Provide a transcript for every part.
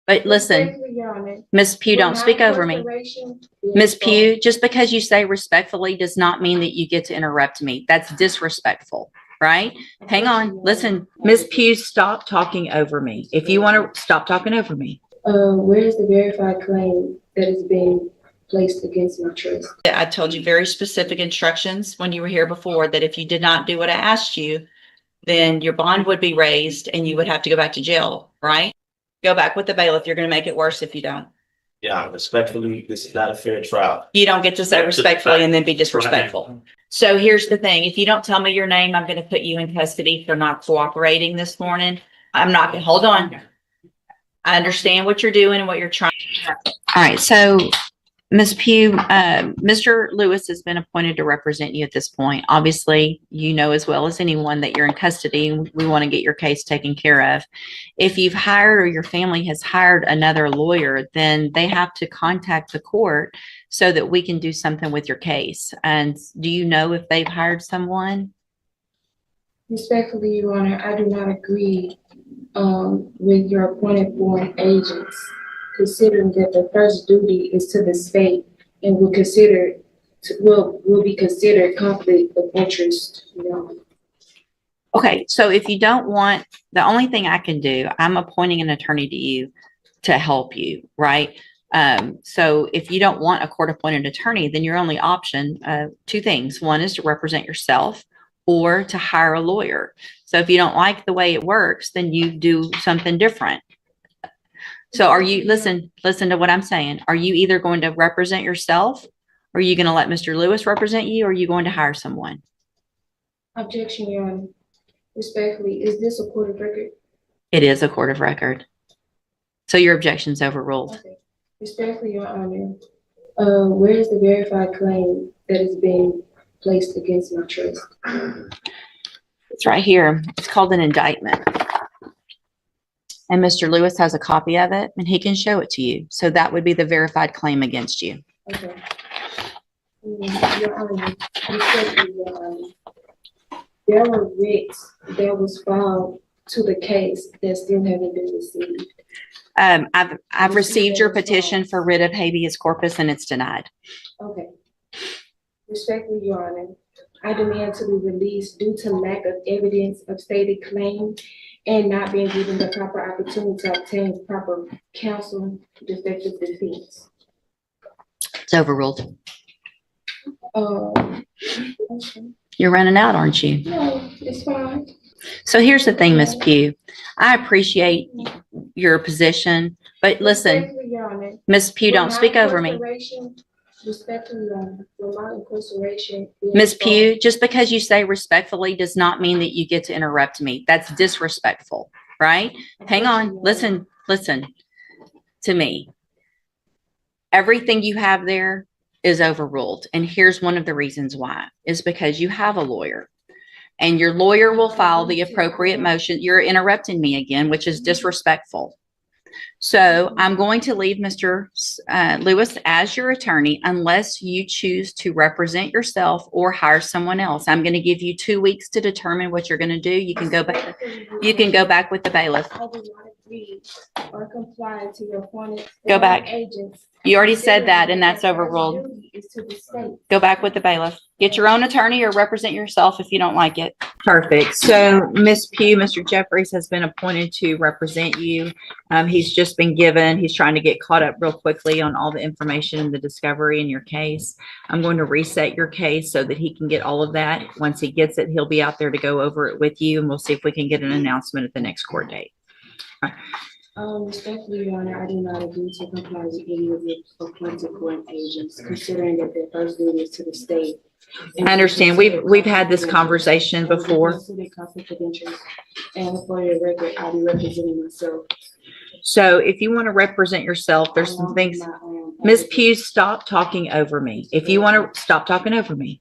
But listen, Ms. Pugh, don't speak over me. Ms. Pugh, just because you say respectfully does not mean that you get to interrupt me. That's disrespectful, right? Hang on. Listen, Ms. Pugh, stop talking over me. If you want to stop talking over me. Where is the verified claim that is being placed against my trust? I told you very specific instructions when you were here before that if you did not do what I asked you, then your bond would be raised and you would have to go back to jail, right? Go back with the bailiff. You're going to make it worse if you don't. Yeah, respectfully, this is not a fair trial. You don't get to say respectfully and then be disrespectful. So here's the thing. If you don't tell me your name, I'm going to put you in custody for not cooperating this morning. I'm not going to hold on. I understand what you're doing and what you're trying. All right. So Ms. Pugh, Mr. Lewis has been appointed to represent you at this point. Obviously, you know as well as anyone that you're in custody and we want to get your case taken care of. If you've hired or your family has hired another lawyer, then they have to contact the court so that we can do something with your case. And do you know if they've hired someone? Respectfully, Your Honor, I do not agree with your appointed foreign agents, considering that the first duty is to the state and will be considered conflict of interest. You know? Okay, so if you don't want, the only thing I can do, I'm appointing an attorney to you to help you, right? So if you don't want a court-appointed attorney, then your only option, two things. One is to represent yourself or to hire a lawyer. So if you don't like the way it works, then you do something different. So are you, listen to what I'm saying. Are you either going to represent yourself? Or are you going to let Mr. Lewis represent you? Or are you going to hire someone? Objection, Your Honor. Respectfully, is this a court of record? It is a court of record. So your objection's overruled. Okay. Respectfully, Your Honor, where is the verified claim that is being placed against my trust? It's right here. It's called an indictment. And Mr. Lewis has a copy of it and he can show it to you. So that would be the verified claim against you. Okay. Your Honor, respectfully, Your Honor, there were writs that was filed to the case that still haven't been received. I've received your petition for writ of habeas corpus and it's denied. Okay. Respectfully, Your Honor, I demand to be released due to lack of evidence of stated claim and not being given the proper opportunity to obtain proper counsel defective defense. It's overruled. Okay. You're running out, aren't you? No, it's fine. So here's the thing, Ms. Pugh. I appreciate your position, but listen, Ms. Pugh, don't speak over me. Respectfully, Your Honor, for my incarceration. Ms. Pugh, just because you say respectfully does not mean that you get to interrupt me. That's disrespectful, right? Hang on. Listen to me. Everything you have there is overruled. And here's one of the reasons why is because you have a lawyer and your lawyer will file the appropriate motion. You're interrupting me again, which is disrespectful. So I'm going to leave Mr. Lewis as your attorney unless you choose to represent yourself or hire someone else. I'm going to give you 2 weeks to determine what you're going to do. You can go back. You can go back with the bailiff. I do not agree or comply to your appointed Go back. agents. You already said that, and that's overruled. Go back with the bailiff. Get your own attorney or represent yourself if you don't like it. Perfect. So, Ms. Pugh, Mr. Jeffries has been appointed to represent you. He's just been given, he's trying to get caught up real quickly on all the information and the discovery in your case. I'm going to reset your case so that he can get all of that. Once he gets it, he'll be out there to go over it with you, and we'll see if we can get an announcement at the next court date. All right. Respectfully, Your Honor, I do not agree to comply with any of the appointed court agents, considering that their first duty is to the state. I understand. We've had this conversation before. Conflict of interest, and for your record, I'll be representing myself. So if you want to represent yourself, there's some things. Ms. Pugh, stop talking over me. If you want to stop talking over me.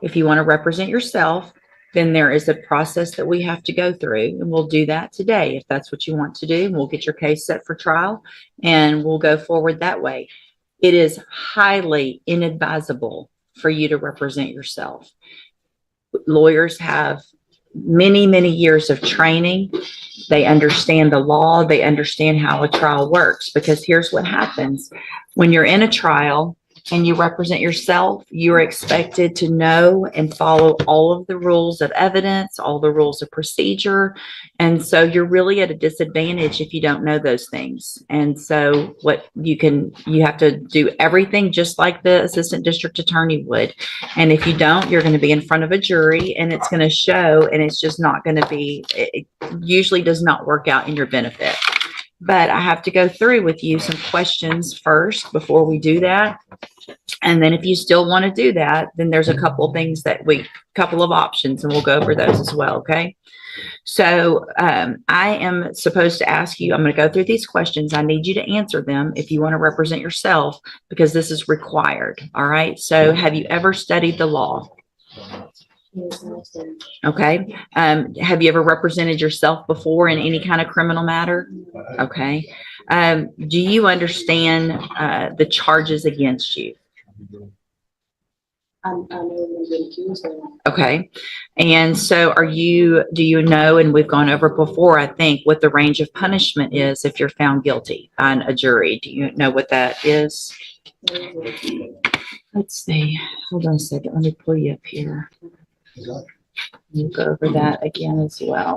If you want to represent yourself, then there is a process that we have to go through, and we'll do that today if that's what you want to do. We'll get your case set for trial and we'll go forward that way. It is highly inadvisable for you to represent yourself. Lawyers have many, many years of training. They understand the law. They understand how a trial works, because here's what happens. When you're in a trial and you represent yourself, you're expected to know and follow all of the rules of evidence, all the rules of procedure. And so you're really at a disadvantage if you don't know those things. And so you have to do everything just like the assistant district attorney would. And if you don't, you're going to be in front of a jury and it's going to show, and it's just not going to be, it usually does not work out in your benefit. But I have to go through with you some questions first before we do that. And then if you still want to do that, then there's a couple of things couple of options, and we'll go over those as well. Okay. So I am supposed to ask you, I'm going to go through these questions. I need you to answer them if you want to represent yourself, because this is required. All right. So have you ever studied the law? Okay. Have you ever represented yourself before in any kind of criminal matter? Okay. Do you understand the charges against you? I know we've been accused of. Okay. And so do you know, and we've gone over before, I think, what the range of punishment is if you're found guilty by a jury? Do you know what that is? Let's see. Hold on a second. Let me pull you up here. We'll go over that again as well.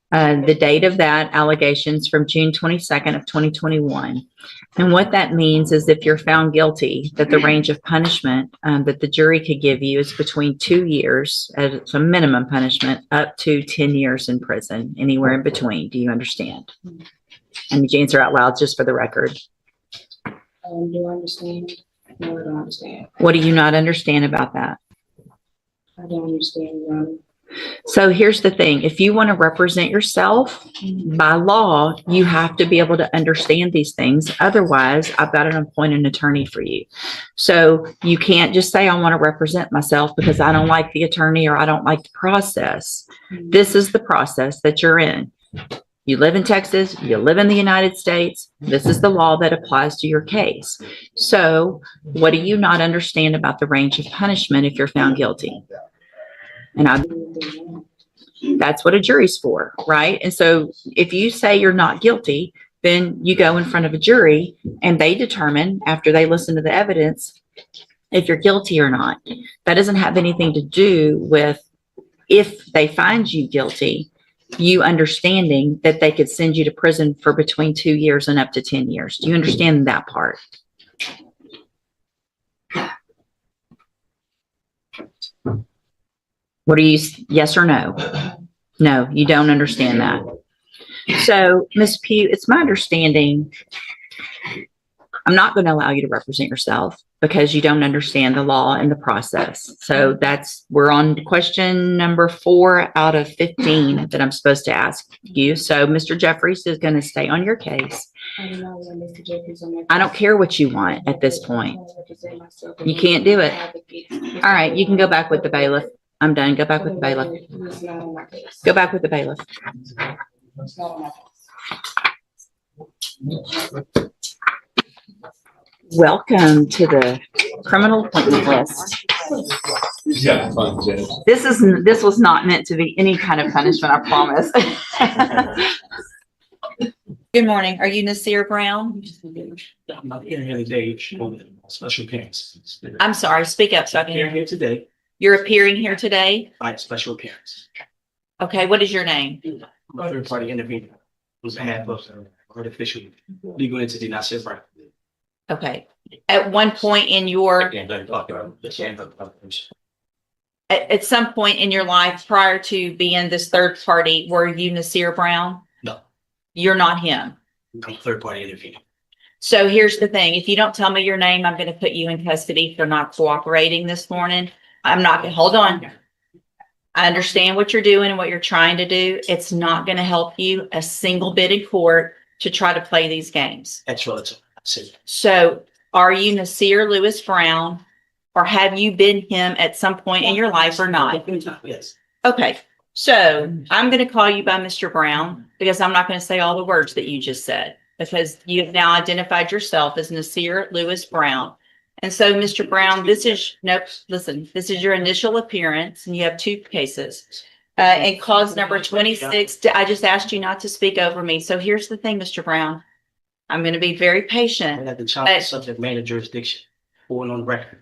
The date of that allegations from June 22nd of 2021. And what that means is if you're found guilty, that the range of punishment that the jury could give you is between 2 years as a minimum punishment up to 10 years in prison, anywhere in between. Do you understand? And you answer out loud just for the record. Do I understand? No, I don't understand. What do you not understand about that? I don't understand, Your Honor. So here's the thing. If you want to represent yourself by law, you have to be able to understand these things. Otherwise, I've got to appoint an attorney for you. So you can't just say, I want to represent myself because I don't like the attorney or I don't like the process. This is the process that you're in. You live in Texas, you live in the United States. This is the law that applies to your case. So what do you not understand about the range of punishment if you're found guilty? And that's what a jury's for, right? And so if you say you're not guilty, then you go in front of a jury and they determine, after they listen to the evidence, if you're guilty or not. That doesn't have anything to do with if they find you guilty, you understanding that they could send you to prison for between 2 years and up to 10 years. Do you understand that part? What are you, yes or no? No, you don't understand that. So, Ms. Pugh, it's my understanding, I'm not going to allow you to represent yourself because you don't understand the law and the process. So we're on question number 4 out of 15 that I'm supposed to ask you. So Mr. Jeffries is going to stay on your case. I don't know when Mr. Jeffries on my I don't care what you want at this point. You can't do it. All right, you can go back with the bailiff. I'm done. Go back with the bailiff. He's not on my case. Go back with the bailiff. He's not on my case. Welcome to the criminal appointment list. Yeah, fun, Judge. This was not meant to be any kind of punishment, I promise. Good morning. Are you Nasir Brown? I'm not here today on special appearance. I'm sorry. Speak up so I can hear you. Here today You're appearing here today? by special appearance. Okay. What is your name? I'm a third party intervener on behalf of artificial legal entity, Nasir Brown. Okay. At one point in your, at some point in your life prior to being this third party, were you Nasir Brown? No. You're not him. I'm a third party intervener. So here's the thing. If you don't tell me your name, I'm going to put you in custody for not cooperating this morning. I'm not going to, hold on. I understand what you're doing and what you're trying to do. It's not going to help you a single bit in court to try to play these games. That's relative. So are you Nasir Lewis Brown, or have you been him at some point in your life or not? Yes. Okay. So I'm going to call you by Mr. Brown because I'm not going to say all the words that you just said, because you have now identified yourself as Nasir Lewis Brown. And so, Mr. Brown, nope, listen, this is your initial appearance and you have two cases. And cause number 26, I just asked you not to speak over me. So here's the thing, Mr. Brown. I'm going to be very I patient. had the challenge subject matter jurisdiction going on record.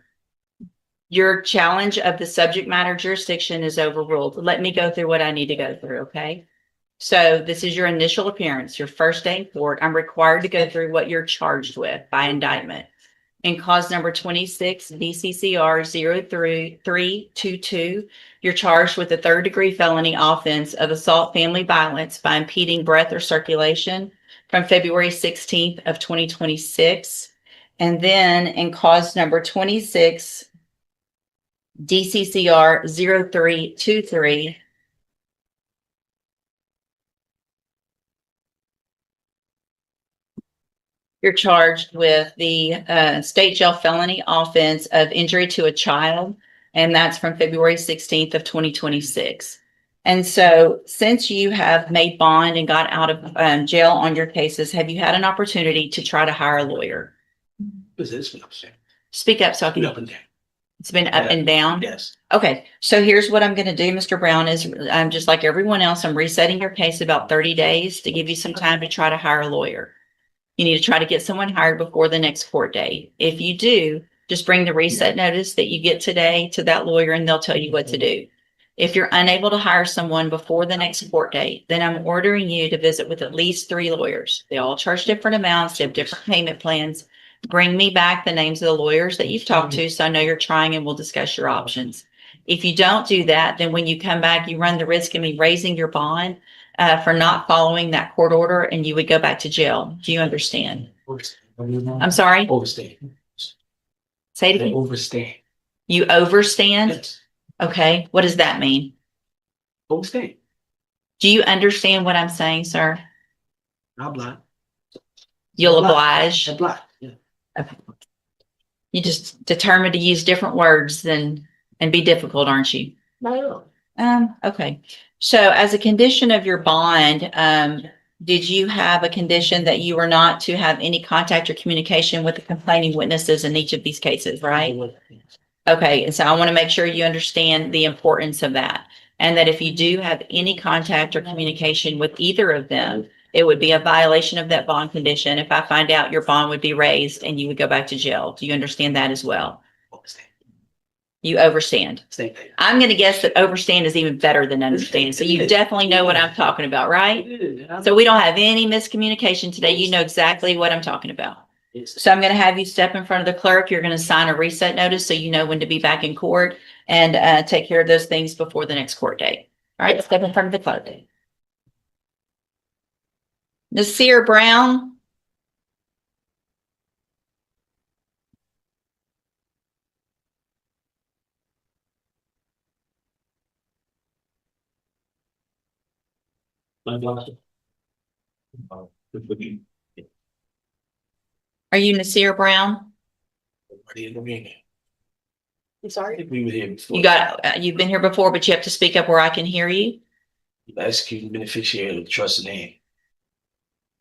Your challenge of the subject matter jurisdiction is overruled. Let me go through what I need to go through, okay? So this is your initial appearance, your first day in court. I'm required to go through what you're charged with by indictment. In cause number 26, DCCR 0322, you're charged with a third-degree felony offense of assault family violence by impeding breath or circulation from February 16th of 2026. And then in cause number 26, DCCR 0323, you're charged with the state jail felony offense of injury to a child, and that's from February 16th of 2026. And so since you have made bond and got out of jail on your cases, have you had an opportunity to try to hire a lawyer? This is what I'm saying. Speak up so I can. Up and down. It's been up and down? Yes. Okay, so here's what I'm going to do, Mr. Brown, is I'm just like everyone else. I'm resetting your case about 30 days to give you some time to try to hire a lawyer. You need to try to get someone hired before the next court date. If you do, just bring the reset notice that you get today to that lawyer and they'll tell you what to do. If you're unable to hire someone before the next court date, then I'm ordering you to visit with at least 3 lawyers. They all charge different amounts, they have different payment plans. Bring me back the names of the lawyers that you've talked to so I know you're trying and we'll discuss your options. If you don't do that, then when you come back, you run the risk of me raising your bond for not following that court order, and you would go back to jail. Do you understand? I'm sorry? Overstand. Say it They again. overstand. You overstand? Yes. Okay. What does that mean? Overstand. Do you understand what I'm saying, sir? I'm blind. You'll Blind. oblige. I'm blind. Yeah. Okay. You just determined to use different words and be difficult, aren't you? No. Okay. So as a condition of your bond, did you have a condition that you were not to have any contact or communication with the complaining witnesses in each of these cases, right? Okay. And so I want to make sure you understand the importance of that. And that if you do have any contact or communication with either of them, it would be a violation of that bond condition. If I find out, your bond would be raised and you would go back to jail. Do you understand that as well? Overstand. You overstand. Same thing. I'm going to guess that overstand is even better than understand. So you definitely know what I'm talking about, right? So we don't have any miscommunication today. You know exactly what I'm talking about. So I'm going to have you step in front of the clerk. You're going to sign a reset notice so you know when to be back in court and take care of those things before the next court date. All right, step in front of the clerk. Nasir Brown. My blind. Are you Nasir Brown? I'm sorry. We were here before. You've been here before, but you have to speak up where I can hear you. Executing beneficiary of the trust in hand.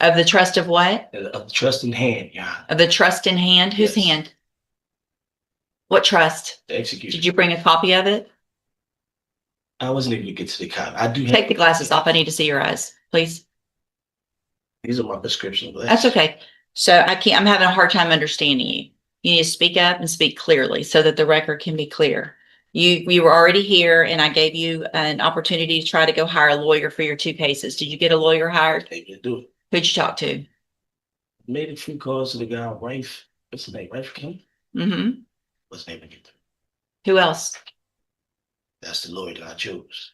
Of the trust of what? Of the trust in hand, yeah. Of the trust in hand? Whose Yes. hand? What trust? The execution. Did you bring a copy of it? I wasn't able to get to the copy. I do Take the glasses off. I need to see your eyes, please. These are my prescription glasses. That's okay. So I'm having a hard time understanding you. You need to speak up and speak clearly so that the record can be clear. You were already here and I gave you an opportunity to try to go hire a lawyer for your 2 cases. Did you get a lawyer hired? Able to do it. Who'd you talk to? Made a few calls to the guy, Rafe. What's his name? Rafe King? Mm-hmm. What's his name again? Who else? That's the lawyer that I chose.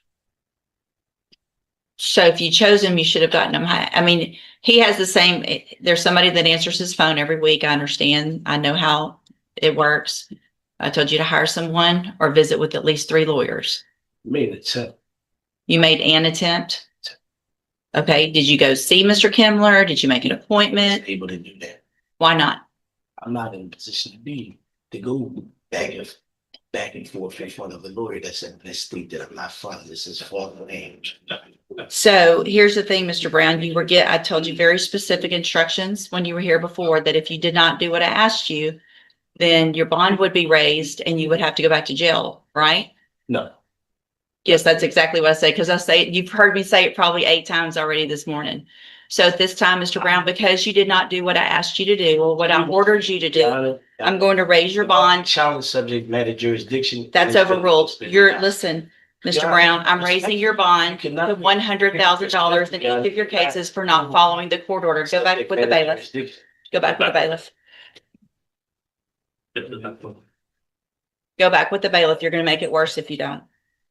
So if you chose him, you should have gotten him. I mean, he has the same, there's somebody that answers his phone every week. I understand. I know how it works. I told you to hire someone or visit with at least 3 lawyers. Made an attempt. You made an attempt? Okay. Did you go see Mr. Kimler? Did you make an appointment? Able to do that. Why not? I'm not in a position to go back and forth in front of a lawyer that's in this state that I'm not from. This is foreign age. So here's the thing, Mr. Brown, I told you very specific instructions when you were here before that if you did not do what I asked you, then your bond would be raised and you would have to go back to jail, right? No. Yes, that's exactly what I say, because I say, you've heard me say it probably 8 times already this morning. So at this time, Mr. Brown, because you did not do what I asked you to do, or what I ordered you to do, I'm going to raise your bond. Challenge subject matter jurisdiction. That's overruled. Listen, Mr. Brown, I'm raising your bond to $100,000 in each of your cases for not following the court order. Go back with the bailiff. Go back with the bailiff. Go back with the bailiff. You're going to make it worse if you don't.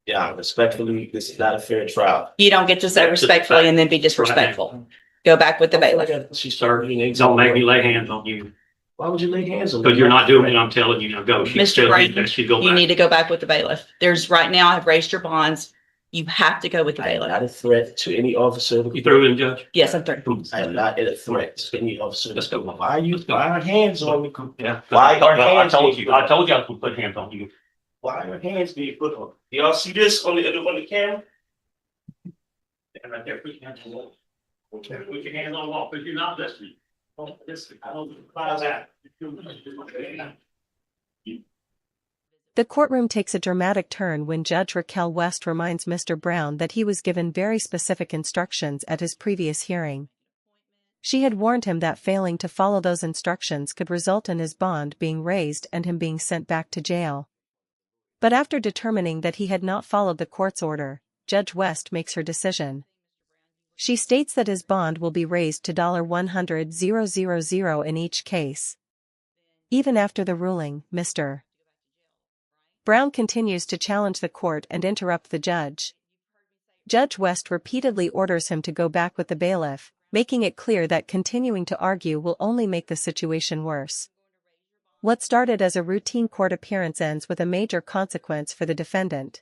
Yeah, respectfully, this is not a fair trial. You don't get to say respectfully and then be disrespectful. Go back with the bailiff. She started. Don't make me lay hands on you, Why would you lay hands on me? because you're not doing it. I'm telling you now, go. Mr. Brown, Go you back. need to go back with the bailiff. There's right now, I've raised your bonds. You have to go with the I am bailiff. not a threat to any officer. You through in, Judge? Yes, I'm through. I am not a threat to any officer. Let's go. Why are hands on me? Yeah. Why are I hands told being you, put I told you I was gonna put hands on you. Why are hands being put on? Do y'all see this on the camera? Stand right there, put your hands on the wall. Okay, put your hands on the wall, because you're not listening. Don't listen. I don't apply that. The courtroom takes a dramatic turn when Judge Raquel West reminds Mr. Brown that he was given very specific instructions at his previous hearing. She had warned him that failing to follow those instructions could result in his bond being raised and him being sent back to jail. But after determining that he had not followed the court's order, Judge West makes her decision. She states that his bond will be raised to $100,000 in each case. Even after the ruling, Mr. Brown continues to challenge the court and interrupt the judge. Judge West repeatedly orders him to go back with the bailiff, making it clear that continuing to argue will only make the situation worse. What started as a routine court appearance ends with a major consequence for the defendant.